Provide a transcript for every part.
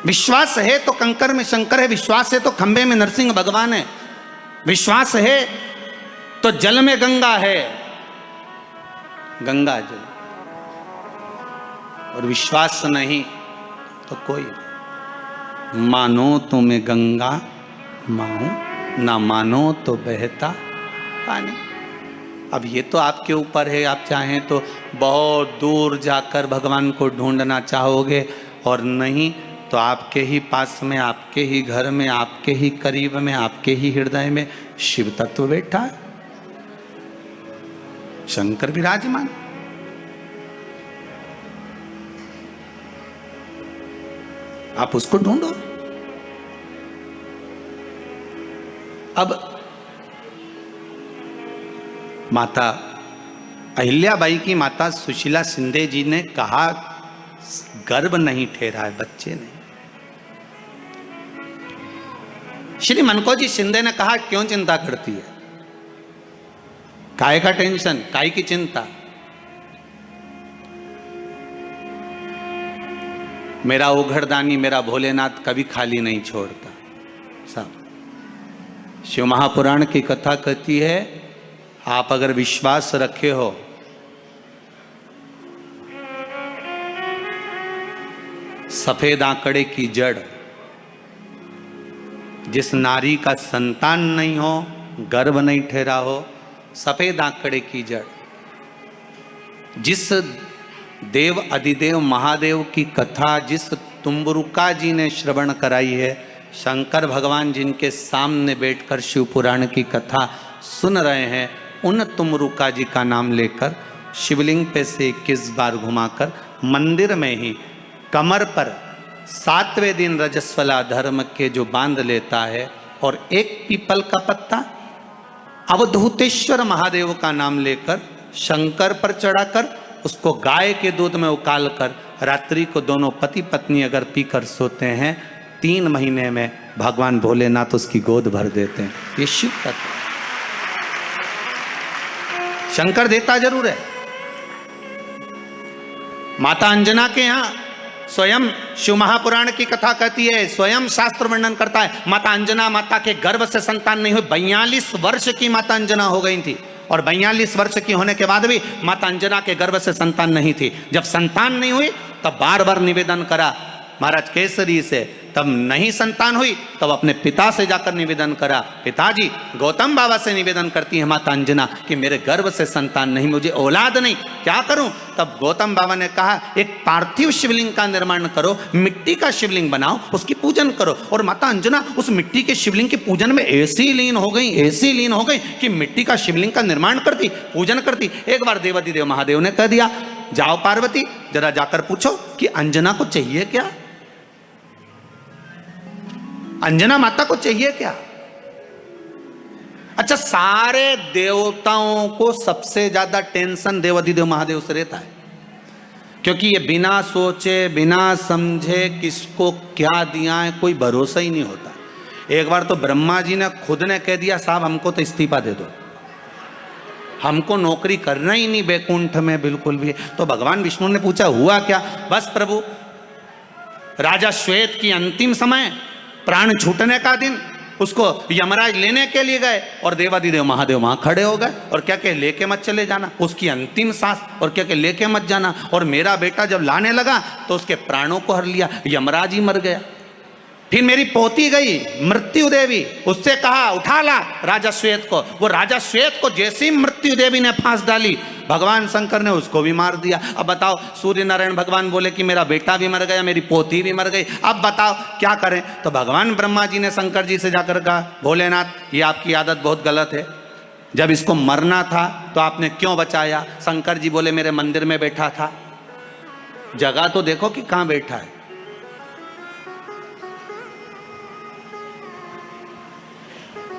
विश्वास है तो कंकर में शंकर है, विश्वास है तो खंबे में नरसिंह भगवान है, विश्वास है तो जल में गंगा है, गंगा जल, और विश्वास नहीं तो कोई नहीं। मानो तो मैं गंगा माऊं, ना मानो तो बहता पानी। अब ये तो आपके ऊपर है, आप चाहें तो बहुत दूर जाकर भगवान को ढूंढना चाहोगे, और नहीं तो आपके ही पास में, आपके ही घर में, आपके ही करीब में, आपके ही हृदय में शिव तत्व बैठा है, शंकर विराजमान। आप उसको ढूंढो। अब माता अहिल्याबाई की माता सुशीला शिंदे जी ने कहा गर्भ नहीं ठहरा है, बच्चे नहीं। श्री मनकोजी शिंदे ने कहा क्यों चिंता करती है, काय का टेंशन, काय की चिंता। मेरा उघड़दानी, मेरा भोलेनाथ कभी खाली नहीं छोड़ता। सब शिव महापुराण की कथा कहती है, आप अगर विश्वास रखे हो सफेद आंकड़े की जड़, जिस नारी का संतान नहीं हो, गर्भ नहीं ठहरा हो, सफेद आंकड़े की जड़, जिस देव अधिदेव महादेव की कथा जिस तुम्बरुका जी ने श्रवण कराई है, शंकर भगवान जिनके सामने बैठकर शिव पुराण की कथा सुन रहे हैं, उन तुम्बरुका जी का नाम लेकर शिवलिंग पे से 21 बार घुमाकर मंदिर में ही कमर पर 7वें दिन रजस्वला धर्म के जो बांध लेता है, और एक पीपल का पत्ता अवधूतेश्वर महादेव का नाम लेकर शंकर पर चढ़ाकर उसको गाय के दूध में उकाल कर रात्रि को दोनों पति पत्नी अगर पीकर सोते हैं, 3 महीने में भगवान भोलेनाथ उसकी गोद भर देते हैं। ये शिव तत्व। शंकर देता जरूर है। माता अंजना के यहां स्वयं शिव महापुराण की कथा कहती है, स्वयं शास्त्र वर्णन करता है, माता अंजना माता के गर्भ से संतान नहीं हुई। 42 वर्ष की माता अंजना हो गई थी, और 42 वर्ष की होने के बाद भी माता अंजना के गर्भ से संतान नहीं थी। जब संतान नहीं हुई तब बार बार निवेदन करा महाराज केसरी से, तब नहीं संतान हुई तब अपने पिता से जाकर निवेदन करा, पिताजी गौतम बाबा से निवेदन करती है माता अंजना कि मेरे गर्भ से संतान नहीं, मुझे औलाद नहीं, क्या करूं। तब गौतम बाबा ने कहा एक पार्थिव शिवलिंग का निर्माण करो, मिट्टी का शिवलिंग बनाओ, उसकी पूजन करो। और माता अंजना उस मिट्टी के शिवलिंग के पूजन में ऐसी लीन हो गई, ऐसी लीन हो गई कि मिट्टी का शिवलिंग का निर्माण करती, पूजन करती। एक बार देवाधिदेव महादेव ने कह दिया, जाओ पार्वती जरा जाकर पूछो कि अंजना को चाहिए क्या, अंजना माता को चाहिए क्या। अच्छा, सारे देवताओं को सबसे ज्यादा टेंशन देवाधिदेव महादेव से रहता है, क्योंकि ये बिना सोचे बिना समझे किसको क्या दिया है कोई भरोसा ही नहीं होता। एक बार तो ब्रह्मा जी ने खुद ने कह दिया, साहब हमको तो इस्तीफा दे दो, हमको नौकरी करना ही नहीं बैकुंठ में बिल्कुल भी। तो भगवान विष्णु ने पूछा हुआ क्या। बस प्रभु, राजा श्वेत की अंतिम समय, प्राण छूटने का दिन, उसको यमराज लेने के लिए गए और देवाधिदेव महादेव वहां खड़े हो गए और क्या कहे, लेके मत चले जाना, उसकी अंतिम सांस, और क्या कहे लेके मत जाना। और मेरा बेटा जब लाने लगा तो उसके प्राणों को हर लिया, यमराज ही मर गया। फिर मेरी पोती गई मृत्यु देवी, उससे कहा उठा ला राजा श्वेत को। वो राजा श्वेत को जैसी मृत्यु देवी ने फांस डाली, भगवान शंकर ने उसको भी मार दिया। अब बताओ, सूर्य नारायण भगवान बोले कि मेरा बेटा भी मर गया, मेरी पोती भी मर गई, अब बताओ क्या करें। तो भगवान ब्रह्मा जी ने शंकर जी से जाकर कहा, भोलेनाथ ये आपकी आदत बहुत गलत है, जब इसको मरना था तो आपने क्यों बचाया। शंकर जी बोले मेरे मंदिर में बैठा था, जगह तो देखो कि कहां बैठा है।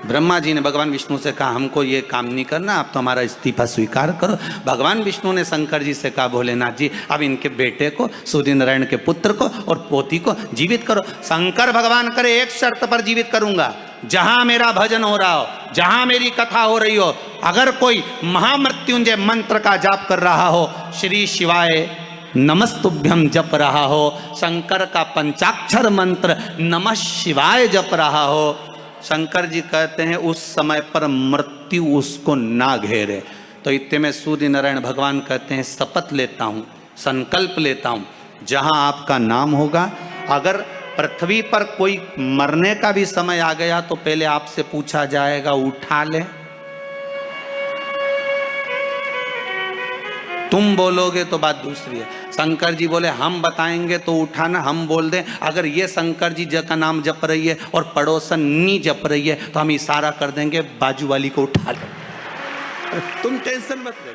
ब्रह्मा जी ने भगवान विष्णु से कहा हमको ये काम नहीं करना, आप तो हमारा इस्तीफा स्वीकार करो। भगवान विष्णु ने शंकर जी से कहा भोलेनाथ जी अब इनके बेटे को, सूर्य नारायण के पुत्र को और पोती को जीवित करो। शंकर भगवान करे एक शर्त पर जीवित करूंगा, जहां मेरा भजन हो रहा हो, जहां मेरी कथा हो रही हो, अगर कोई महामृत्युंजय मंत्र का जाप कर रहा हो, श्री शिवाय नमस्तुभ्यम जप रहा हो, शंकर का पंचाक्षर मंत्र नमः शिवाय जप रहा हो, शंकर जी कहते हैं उस समय पर मृत्यु उसको ना घेरे। तो इतने में सूर्य नारायण भगवान कहते हैं शपथ लेता हूँ, संकल्प लेता हूँ, जहाँ आपका नाम होगा, अगर पृथ्वी पर कोई मरने का भी समय आ गया तो पहले आपसे पूछा जाएगा उठा ले। तुम बोलोगे तो बात दूसरी है। शंकर जी बोले हम बताएंगे तो उठाना, हम बोल दें अगर ये शंकर जी का नाम जप रही है और पड़ोसन नी जप रही है तो हम इशारा कर देंगे बाजू वाली को उठा लो। तुम टेंशन मत ले।